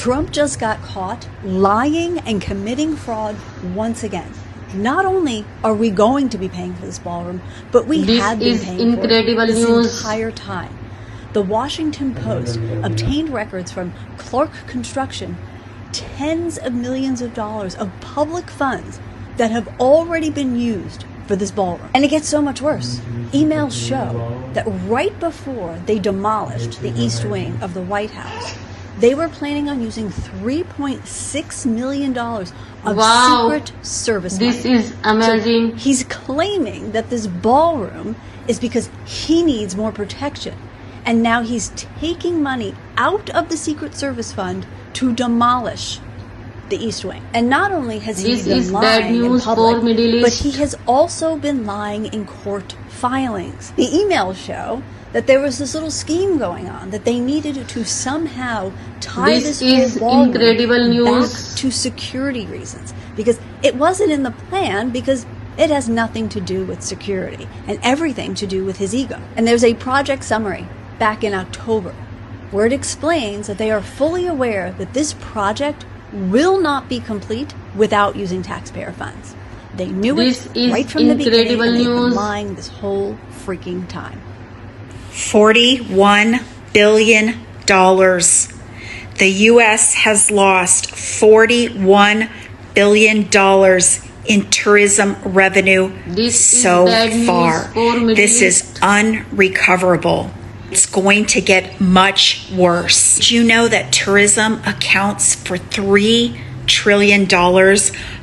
Trump just got caught lying and committing fraud once again. Not only are we going to be paying for this ballroom, but we have been paying for it this entire time. The Washington Post obtained records from Clark Construction, tens of millions of dollars of public funds that have already been used for this ballroom. And it gets so much worse. Emails show that right before they demolished the East Wing of the White House, they were planning on using $3.6 million of secret service money. This is amazing. So he's claiming that this ballroom is because he needs more protection. And now he's taking money out of the Secret Service Fund to demolish the East Wing. And not only has he been lying in public, but he has also been lying in court filings. The emails show that there was this little scheme going on, that they needed to somehow tie this whole ballroom back to security reasons, because it wasn't in the plan, because it has nothing to do with security and everything to do with his ego. And there's a project summary back in October where it explains that they are fully aware that this project will not be complete without using taxpayer funds. They knew it right from the beginning, and they've been lying this whole freaking time. $41 billion. The U.S. has lost $41 billion in tourism revenue so far. This is unrecoverable. It's going to get much worse. Did you know that tourism accounts for $3 trillion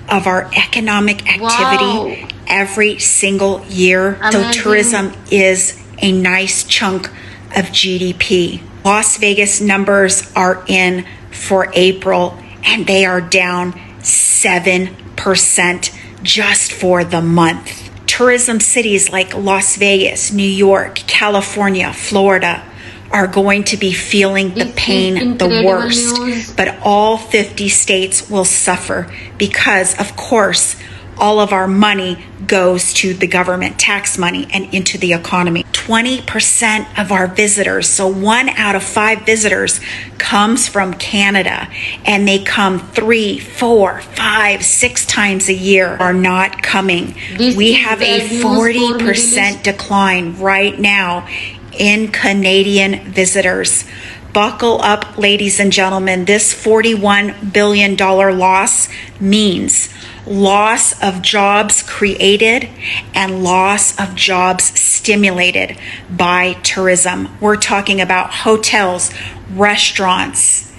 of our economic activity every single year? So tourism is a nice chunk of GDP. Las Vegas numbers are in for April, and they are down 7% just for the month. Tourism cities like Las Vegas, New York, California, Florida are going to be feeling the pain the worst. But all 50 states will suffer because, of course, all of our money goes to the government, tax money, and into the economy. 20% of our visitors, so 1 out of 5 visitors, comes from Canada, and they come 3, 4, 5, 6 times a year, are not coming. We have a 40% decline right now in Canadian visitors. Buckle up, ladies and gentlemen. This $41 billion loss means loss of jobs created and loss of jobs stimulated by tourism. We're talking about hotels, restaurants,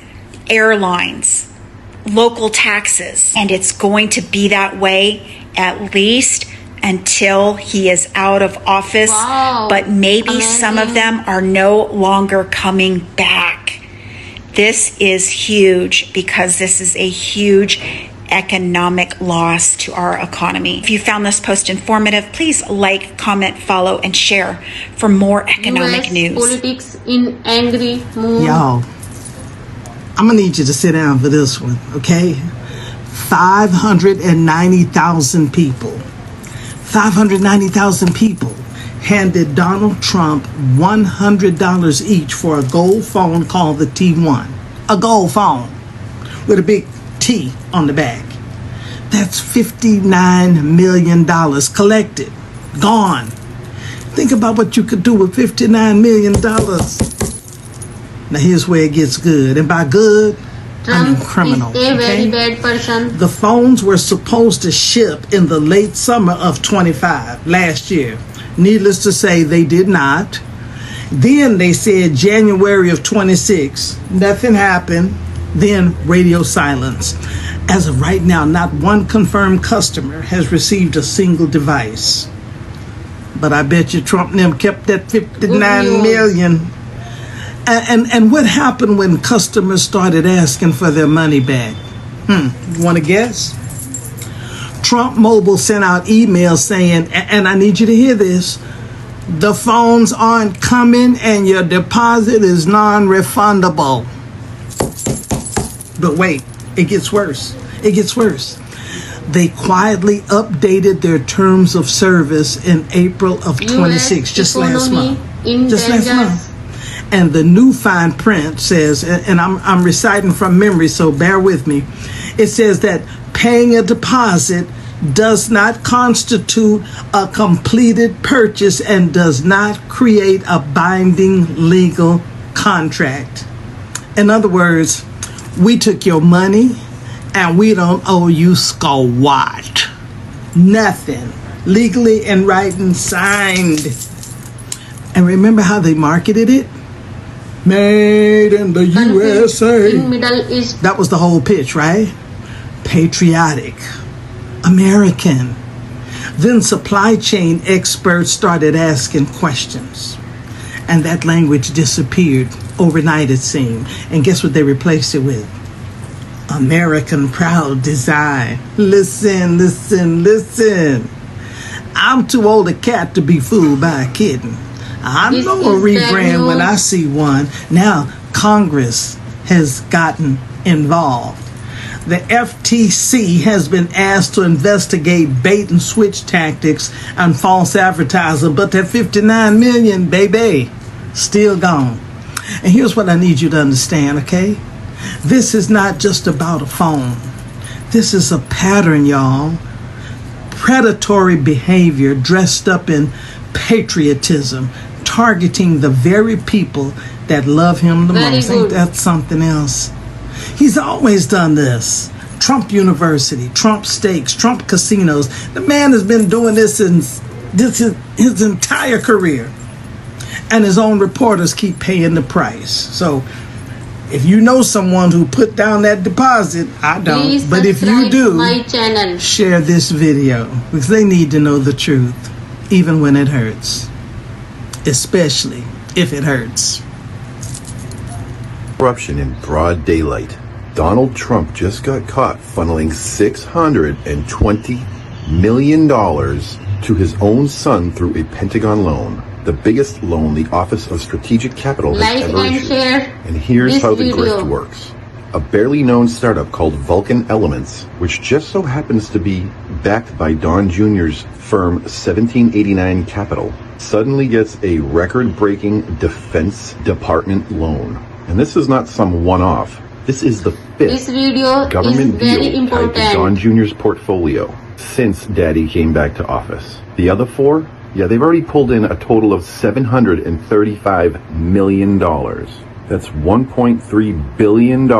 airlines, local taxes, and it's going to be that way at least until he is out of office. But maybe some of them are no longer coming back. This is huge, because this is a huge economic loss to our economy. If you found this post informative, please like, comment, follow, and share for more economic US news. Politics in angry mood. Y'all, I'm gonna need you to sit down for this one, okay? 590,000 people. 590,000 people handed Donald Trump $100 each for a gold phone called the T1. A gold phone with a big T on the back. That's $59 million collected, gone. Think about what you could do with $59 million. Now here's where it gets good, and by good, I mean criminal. Is a very bad person. The phones were supposed to ship in the late summer of 25 last year. Needless to say, they did not. Then they said January of 26. Nothing happened. Then radio silence. As of right now, not one confirmed customer has received a single device. But I bet you Trump and them kept that $59 million. And what happened when customers started asking for their money back? You want to guess? Trump Mobile sent out emails saying, and I need you to hear this, the phones aren't coming and your deposit is non-refundable. But wait, it gets worse. It gets worse. They quietly updated their terms of service in April of 26, just last month. And the new fine print says, and I'm reciting from memory, so bear with me. It says that paying a deposit does not constitute a completed purchase and does not create a binding legal contract. In other words, we took your money and we don't owe you squat. Nothing. Legally in writing, signed. And remember how they marketed it? Made in the USA. In Middle East. That was the whole pitch, right? Patriotic. American. Then supply chain experts started asking questions. And that language disappeared overnight, it seemed. And guess what they replaced it with? American proud design. Listen, listen, listen. I'm too old a cat to be fooled by a kitten. I know a rebrand when I see one. Now, Congress has gotten involved. The FTC has been asked to investigate bait and switch tactics and false advertising, but that 59 million, baby, still gone. And here's what I need you to understand, okay? This is not just about a phone. This is a pattern, y'all. Predatory behavior dressed up in patriotism, targeting the very people that love him the most. Ain't that something else? He's always done this. Trump University, Trump Steaks, Trump Casinos. The man has been doing this since his entire career. And his own reporters keep paying the price. So if you know someone who put down that deposit, I don't. Please but if you do, my channel. Share this video because they need to know the truth, even when it hurts. Especially if it hurts. Corruption in broad daylight. Donald Trump just got caught funneling $620 million to his own son through a Pentagon loan, the biggest loan the Office of Strategic Capital has ever issued. And here's how the grift works. A barely known startup called Vulcan Elements, which just so happens to be backed by Don Jr.'s firm 1789 Capital, suddenly gets a record-breaking Defense Department loan. And this is not some one-off. This is the fifth government deal tied to Don Jr.'s portfolio since Daddy came back to office. The other four, they've already pulled in a total of $735 million. That's $1.3 billion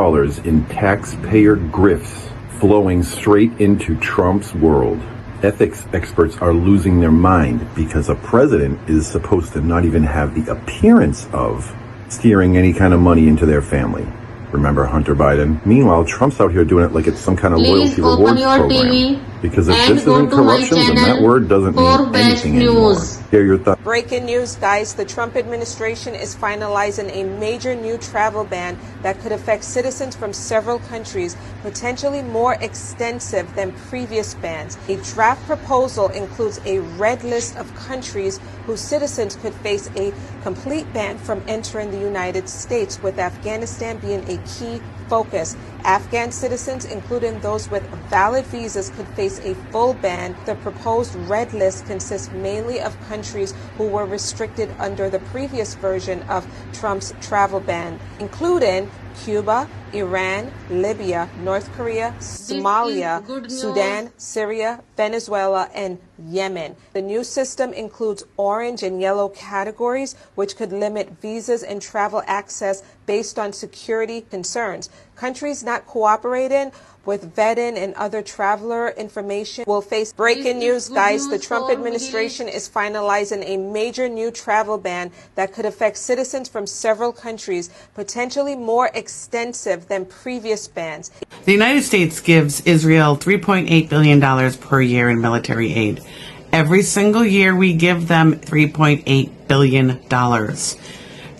in taxpayer grifts flowing straight into Trump's world. Ethics experts are losing their mind because a president is supposed to not even have the appearance of steering any kind of money into their family. Remember Hunter Biden? Meanwhile, Trump's out here doing it like it's some kind of loyalty rewards program. Because if this isn't corruption, then that word doesn't mean anything anymore. Hear your thoughts. Breaking news, guys. The Trump administration is finalizing a major new travel ban that could affect citizens from several countries, potentially more extensive than previous bans. A draft proposal includes a red list of countries whose citizens could face a complete ban from entering the United States, with Afghanistan being a key focus. Afghan citizens, including those with valid visas, could face a full ban. The proposed red list consists mainly of countries who were restricted under the previous version of Trump's travel ban, including Cuba, Iran, Libya, North Korea, Somalia, Sudan, Syria, Venezuela, and Yemen. The new system includes orange and yellow categories, which could limit visas and travel access based on security concerns. Countries not cooperating with vetting and other traveler information will face breaking news, guys. The Trump administration is finalizing a major new travel ban that could affect citizens from several countries, potentially more extensive than previous bans. The United States gives Israel $3.8 billion per year in military aid. Every single year we give them $3.8 billion.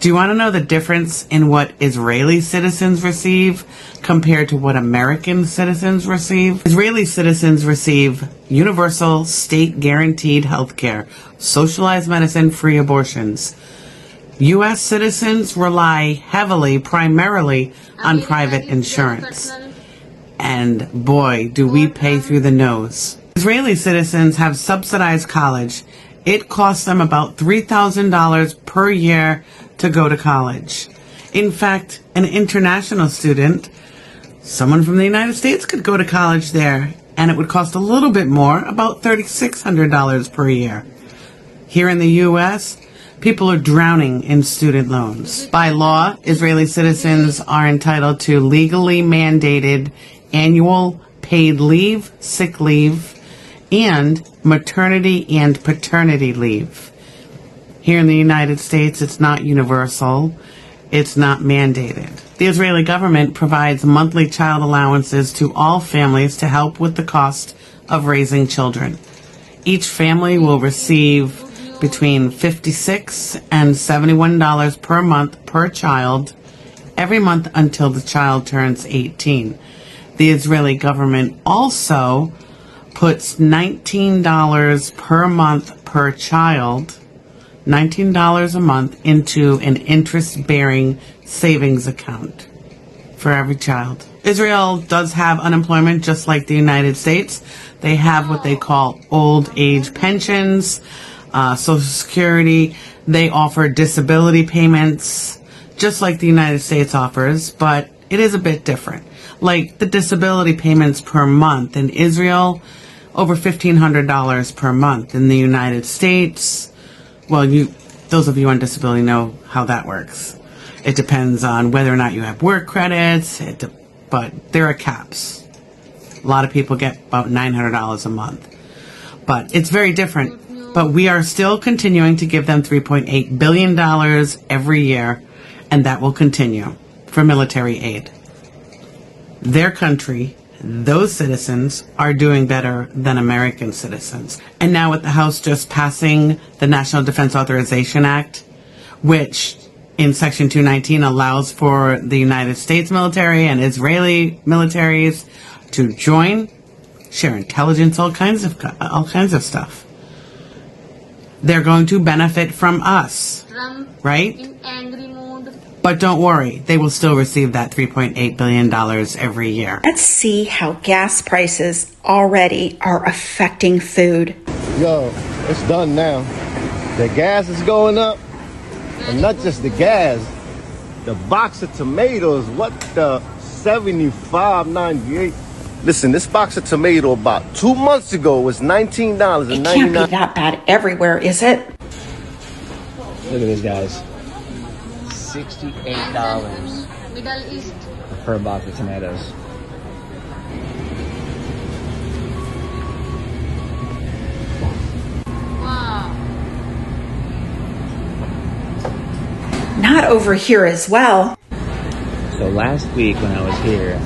Do you want to know the difference in what Israeli citizens receive compared to what American citizens receive? Israeli citizens receive universal state-guaranteed health care, socialized medicine, free abortions. U.S. citizens rely heavily, primarily, on private insurance. And boy, do we pay through the nose. Israeli citizens have subsidized college. It costs them about $3,000 per year to go to college. In fact, an international student, someone from the United States, could go to college there, and it would cost a little bit more, about $3,600 per year. Here in the U.S., people are drowning in student loans. By law, Israeli citizens are entitled to legally mandated annual paid leave, sick leave, and maternity and paternity leave. Here in the United States, it's not universal. It's not mandated. The Israeli government provides monthly child allowances to all families to help with the cost of raising children. Each family will receive between $56 and $71 per month per child every month until the child turns 18. The Israeli government also puts $19 per month per child, $19 a month, into an interest-bearing savings account for every child. Israel does have unemployment just like the United States. They have what they call old age pensions, Social Security. They offer disability payments just like the United States offers, but it is a bit different. Like the disability payments per month in Israel, over $1,500 per month. In the United States, well, those of you on disability know how that works. It depends on whether or not you have work credits, but there are caps. A lot of people get about $900 a month. But it's very different. But we are still continuing to give them $3.8 billion every year, and that will continue for military aid. Their country, those citizens, are doing better than American citizens. And now with the House just passing the National Defense Authorization Act, which in Section 219 allows for the United States military and Israeli militaries to join, share intelligence, all kinds of stuff. They're going to benefit from us, Trump right? in angry mood. But don't worry, they will still receive that $3.8 billion every year. Let's see how gas prices already are affecting food. Yo, it's done now. The gas is going up. And not just the gas, the box of tomatoes, what the $75.98. Listen, this box of tomato about 2 months ago was $19.99. It can't be that bad everywhere, is it? Look at this, guys. $68 Middle East. per box of tomatoes. Wow. Not over here as well. So last week when I was here,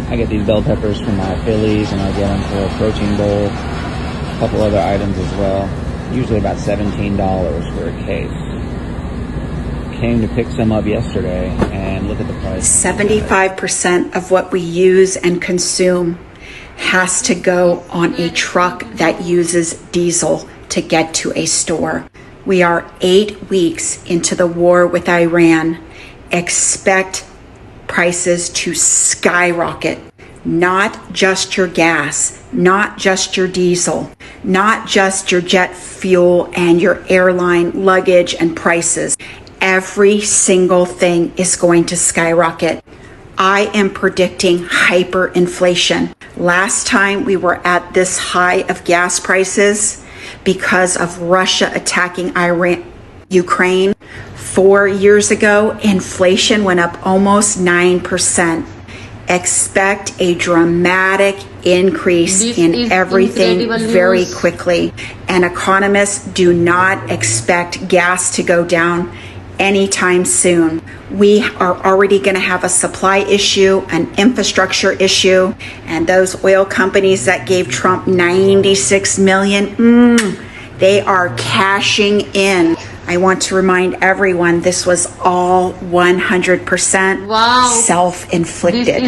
I get these bell peppers from my Phillies, and I'll get them for a protein bowl, a couple other items as well. Usually about $17 for a case. Came to pick some up yesterday, and look at the price. 75% of what we use and consume has to go on a truck that uses diesel to get to a store. We are 8 weeks into the war with Iran. Expect prices to skyrocket. Not just your gas, not just your diesel, not just your jet fuel and your airline luggage and prices. Every single thing is going to skyrocket. I am predicting hyperinflation. Last time we were at this high of gas prices because of Russia attacking Ukraine. 4 years ago, inflation went up almost 9%. Expect a dramatic increase This in is everything incredible very news. quickly. And economists do not expect gas to go down anytime soon. We are already going to have a supply issue, an infrastructure issue, and those oil companies that gave Trump $96 million, they are cashing in. I want to remind everyone this was all 100% Wow. self-inflicted. This is